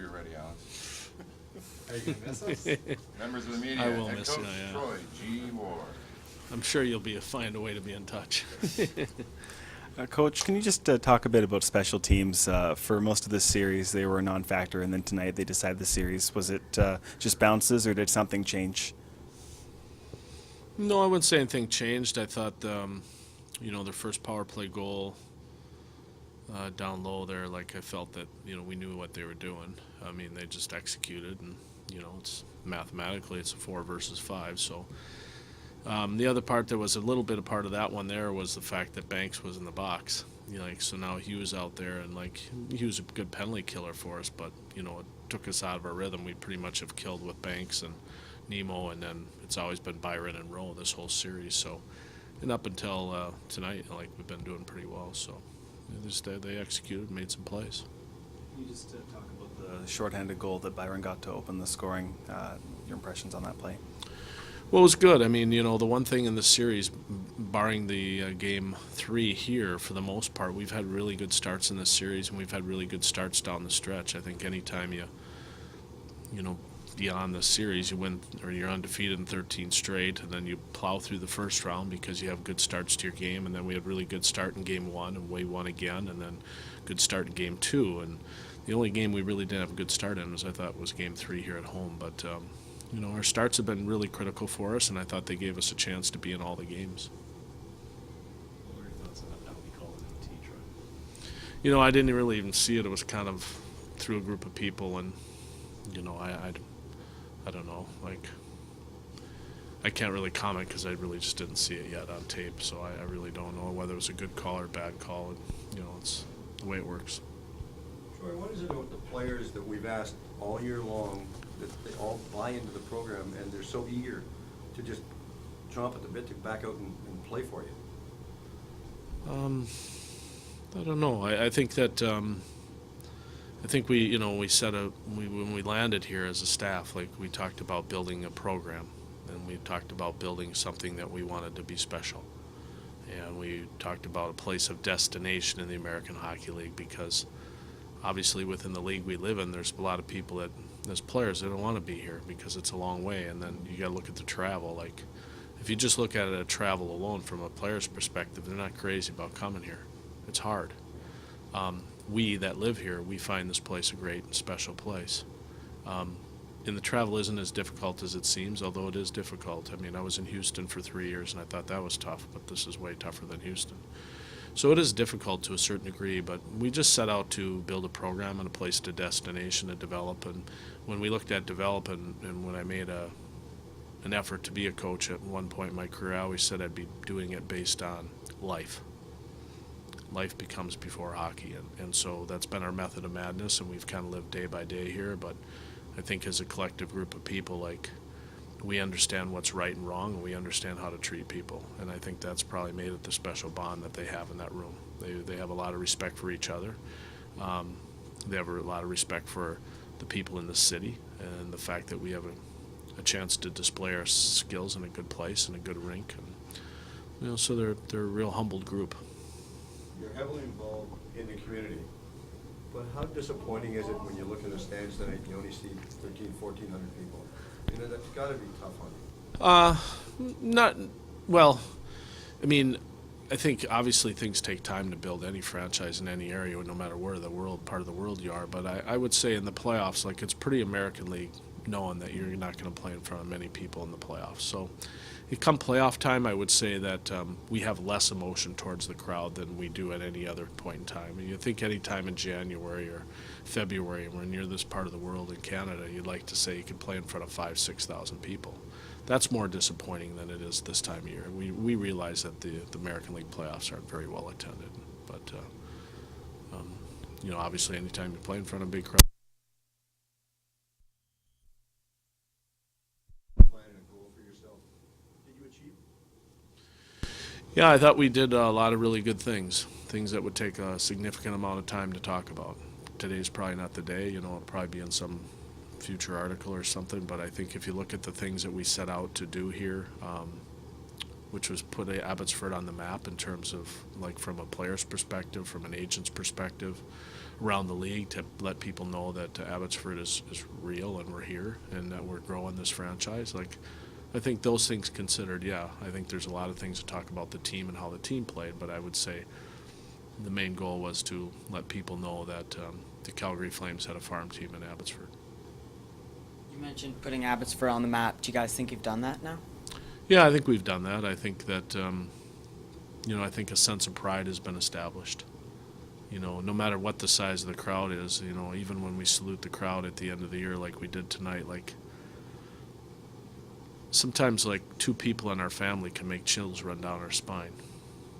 you're ready, Alex. Are you going to miss us? Members of the media, I will head miss coach you, yeah. Troy G. Ward. I'm sure you'll find a way to be in touch. Coach, can you just talk a bit about special teams? For most of this series, they were a non-factor, and then tonight they decided the series. Was it just bounces, or did something change? No, I wouldn't say anything changed. I thought, their first power play goal down low there, like I felt that, we knew what they were doing. I mean, they just executed, and, it's mathematically it's a 4 versus 5. So the other part that was a little bit a part of that one there was the fact that Banks was in the box. So now he was out there, and he was a good penalty killer for us, but it took us out of our rhythm. We pretty much have killed with Banks and Nemo, and then it's always been Byron and Rowe this whole series. So, and up until tonight, we've been doing pretty well. So they executed, made some plays. Can you just talk about the shorthanded goal that Byron got to open the scoring? Your impressions on that play? Well, it was good. I mean, the one thing in the series, barring the game 3 here, for the most part, we've had really good starts in this series, and we've had really good starts down the stretch. I think anytime beyond the series, you win or you're undefeated in 13 straight, and then you plow through the first round because you have good starts to your game, and then we had really good start in game 1 and we won again, and then good start in game 2. And the only game we really didn't have a good start in was game 3 here at home. But our starts have been really critical for us, and I thought they gave us a chance to be in all the games. What were your thoughts on that penalty call in OT, Troy? I didn't really even see it. It was kind of through a group of people, and I don't know. I can't really comment because I really just didn't see it yet on tape, so I really don't know whether it was a good call or a bad call. It's the way it works. Troy, what is it about the players that we've asked all year long that they all buy into the program and they're so eager to just jump at the bit to back out and play for you? I don't know. I think that I think we set when we landed here as a staff, we talked about building a program, and we talked about building something that we wanted to be special, and we talked about a place of destination in the American Hockey League, because obviously within the league we live in, there's a lot of people that, as players, they don't want to be here because it's a long way, and then you got to look at the travel. If you just look at it at travel alone from a player's perspective, they're not crazy about coming here. It's hard. We that live here, we find this place a great and special place. And the travel isn't as difficult as it seems, although it is difficult. I mean, I was in Houston for 3 years, and I thought that was tough, but this is way tougher than Houston. So it is difficult to a certain degree, but we just set out to build a program and a place to destination to develop. And when we looked at development, and when I made an effort to be a coach at one point in my career, I always said I'd be doing it based on life. Life becomes before hockey, and so that's been our method of madness, and we've kind of lived day by day here. But I think as a collective group of people, we understand what's right and wrong, and we understand how to treat people, and I think that's probably made it the special bond that they have in that room. They have a lot of respect for each other. They have a lot of respect for the people in the city, and the fact that we have a chance to display our skills in a good place and a good rink, and so they're a real humbled group. You're heavily involved in the community, but how disappointing is it when you look in the stands tonight and you only see 1,400 people? That's got to be tough on you. Not well. I mean, I think obviously things take time to build any franchise in any area, no matter where part of the world you are. But I would say in the playoffs, it's pretty American League knowing that you're not going to play in front of many people in the playoffs. So, come playoff time, I would say that we have less emotion towards the crowd than we do at any other point in time. And you think any time in January or February, when you're this part of the world in Canada, you'd like to say you could play in front of 5,000 to 6,000 people. That's more disappointing than it is this time of year. We realize that the American League playoffs aren't very well attended, but obviously anytime you play in front of a big crowd. Yeah, I thought we did a lot of really good things that would take a significant amount of time to talk about. Today's probably not the day, it'll probably be in some future article or something, but I think if you look at the things that we set out to do here, which was put Abbotsford on the map in terms of, like, from a player's perspective, from an agent's perspective, around the league, to let people know that Abbotsford is real and we're here and that we're growing this franchise. Like, I think those things considered, yeah, I think there's a lot of things to talk about the team and how the team played, but I would say the main goal was to let people know that the Calgary Flames had a farm team in Abbotsford. You mentioned putting Abbotsford on the map. Do you guys think you've done that now? Yeah, I think we've done that. I think that, I think a sense of pride has been established. No matter what the size of the crowd is, even when we salute the crowd at the end of the year like we did tonight, like, sometimes, like, two people in our family can make chills run down our spine.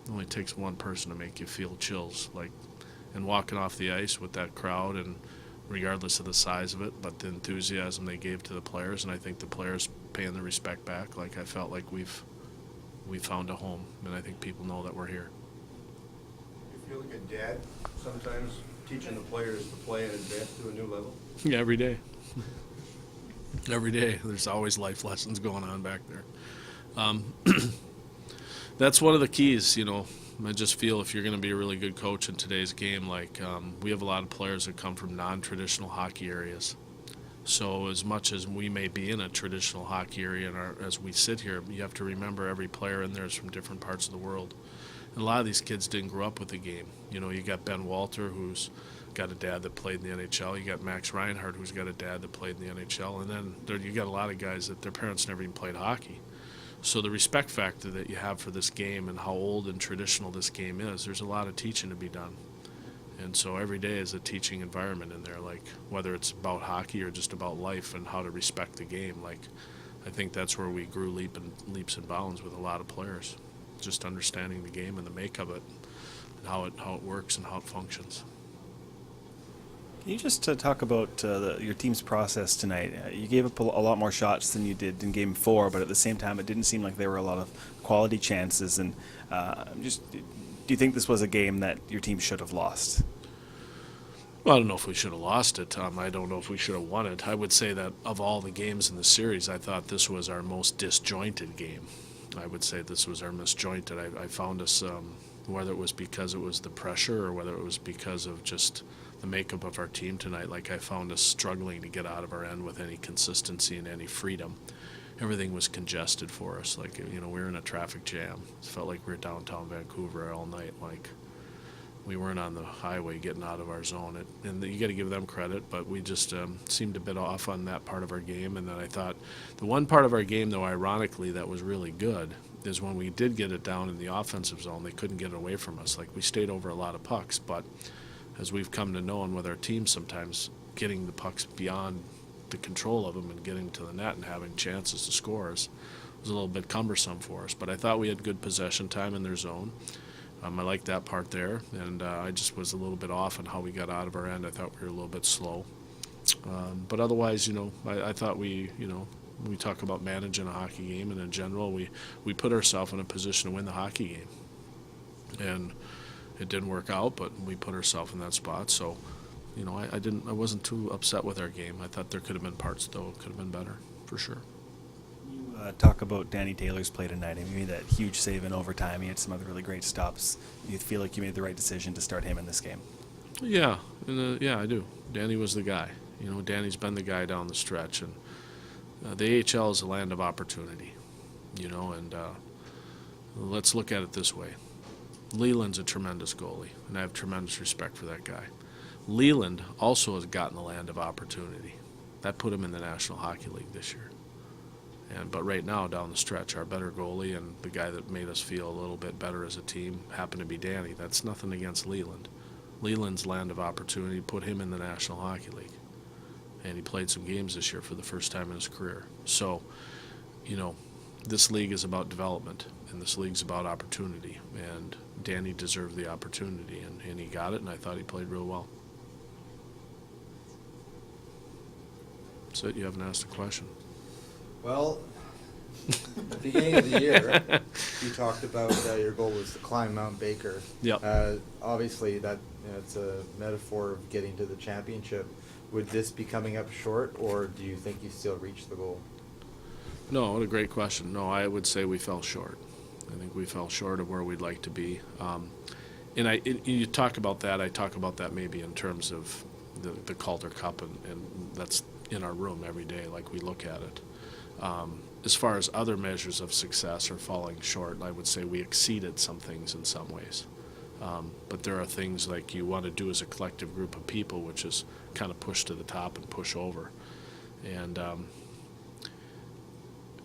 It only takes one person to make you feel chills, like, and walking off the ice with that crowd, and regardless of the size of it, but the enthusiasm they gave to the players, and I think the players paying the respect back. Like, I felt like we found a home, and I think people know that we're here. You feel like a dad sometimes teaching the players to play and advance to a new level? Yeah, every day. Every day. There's always life lessons going on back there. That's one of the keys, I just feel if you're going to be a really good coach in today's game, like, we have a lot of players that come from non-traditional hockey areas. So as much as we may be in a traditional hockey area, and as we sit here, you have to remember every player in there is from different parts of the world. And a lot of these kids didn't grow up with the game. You got Ben Walter, who's got a dad that played in the NHL. You got Max Reinhardt, who's got a dad that played in the NHL. And then you got a lot of guys that their parents never even played hockey. So the respect factor that you have for this game and how old and traditional this game is, there's a lot of teaching to be done. And so every day is a teaching environment in there, like, whether it's about hockey or just about life and how to respect the game. Like, I think that's where we grew leaps and bounds with a lot of players, just understanding the game and the makeup of it and how it works and how it functions. Can you just talk about your team's process tonight? You gave up a lot more shots than you did in Game 4, but at the same time, it didn't seem like there were a lot of quality chances. And do you think this was a game that your team should have lost? Well, I don't know if we should have lost it, Tom. I don't know if we should have won it. I would say that of all the games in the series, I thought this was our most disjointed game. I would say this was our most disjointed. I found us, whether it was because it was the pressure or whether it was because of just the makeup of our team tonight, like, I found us struggling to get out of our end with any consistency and any freedom. Everything was congested for us. Like, we were in a traffic jam. It felt like we were downtown Vancouver all night. Like, we weren't on the highway getting out of our zone. And you got to give them credit, but we just seemed a bit off on that part of our game. And then I thought the one part of our game, though, ironically, that was really good is when we did get it down in the offensive zone, they couldn't get it away from us. Like, we stayed over a lot of pucks, but as we've come to know, and with our team sometimes getting the pucks beyond the control of them and getting to the net and having chances to score was a little bit cumbersome for us. But I thought we had good possession time in their zone. I liked that part there, and I just was a little bit off on how we got out of our end. I thought we were a little bit slow. But otherwise, I thought we talk about managing a hockey game, and in general, we put ourselves in a position to win the hockey game. And it didn't work out, but we put ourselves in that spot. So, I wasn't too upset with our game. I thought there could have been parts, though, it could have been better, for sure. You talk about Danny Taylor's play tonight. He made that huge save in overtime. He had some other really great stops. You feel like you made the right decision to start him in this game? Yeah, yeah, I do. Danny was the guy. Danny's been the guy down the stretch, and the AHL is a land of opportunity, and let's look at it this way. Leland's a tremendous goalie, and I have tremendous respect for that guy. Leland also has gotten the land of opportunity. That put him in the National Hockey League this year. But right now, down the stretch, our better goalie and the guy that made us feel a little bit better as a team happened to be Danny. That's nothing against Leland. Leland's land of opportunity put him in the National Hockey League. And he played some games this year for the first time in his career. So, this league is about development, and this league's about opportunity. And Danny deserved the opportunity, and he got it, and I thought he played real well. That's it. You haven't asked a question. Well, at the beginning of the year, you talked about your goal was to climb Mount Baker. Yep. Obviously, that it's a metaphor of getting to the championship. Would this be coming up short, or do you think you still reached the goal? No, what a great question. No, I would say we fell short. I think we fell short of where we'd like to be. You talk about that, I talk about that maybe in terms of the Calder Cup, and that's in our room every day, like we look at it. As far as other measures of success or falling short, I would say we exceeded some things in some ways. But there are things like you want to do as a collective group of people, which is kind of push to the top and push over. And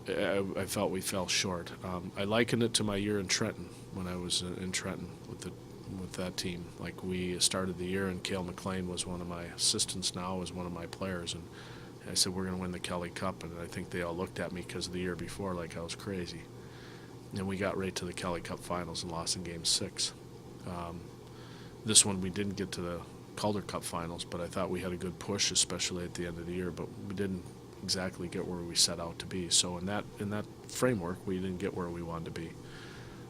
I felt we fell short. I likened it to my year in Trenton, when I was in Trenton with that team. Like, we started the year, and Cale McLean was one of my assistants now, was one of my players, and I said, we're going to win the Kelly Cup, and I think they all looked at me because of the year before like I was crazy. And we got right to the Kelly Cup finals and lost in Game 6. This one we didn't get to the Calder Cup finals, but I thought we had a good push, especially at the end of the year, but we didn't exactly get where we set out to be. So in that framework, we didn't get where we wanted to be.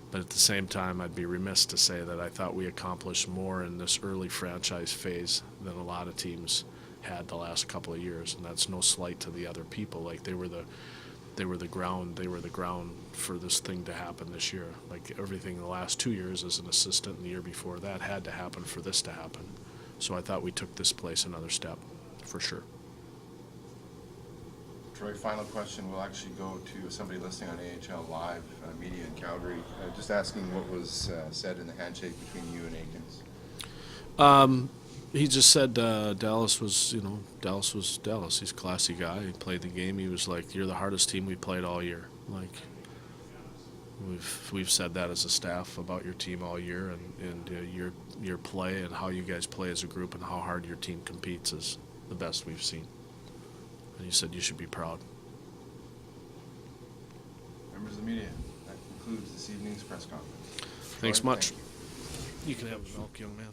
But at the same time, I'd be remiss to say that I thought we accomplished more in this early franchise phase than a lot of teams had the last couple of years, and that's no slight to the other people. Like, they were the ground for this thing to happen this year. Like, everything the last 2 years as an assistant and the year before that had to happen for this to happen. So I thought we took this place another step, for sure. Troy, final question will actually go to somebody listening on AHL Live Media in Calgary. Just asking what was said in the handshake between you and Aikens. He just said Dallas was Dallas. He's a classy guy. He played the game. He was like, "You're the hardest team we played all year." Like, we've said that as a staff about your team all year, and your play and how you guys play as a group and how hard your team competes is the best we've seen. And he said you should be proud. Members of the media, that concludes this evening's press conference. Thanks Troy, much. thank you. You can have the milk, young man.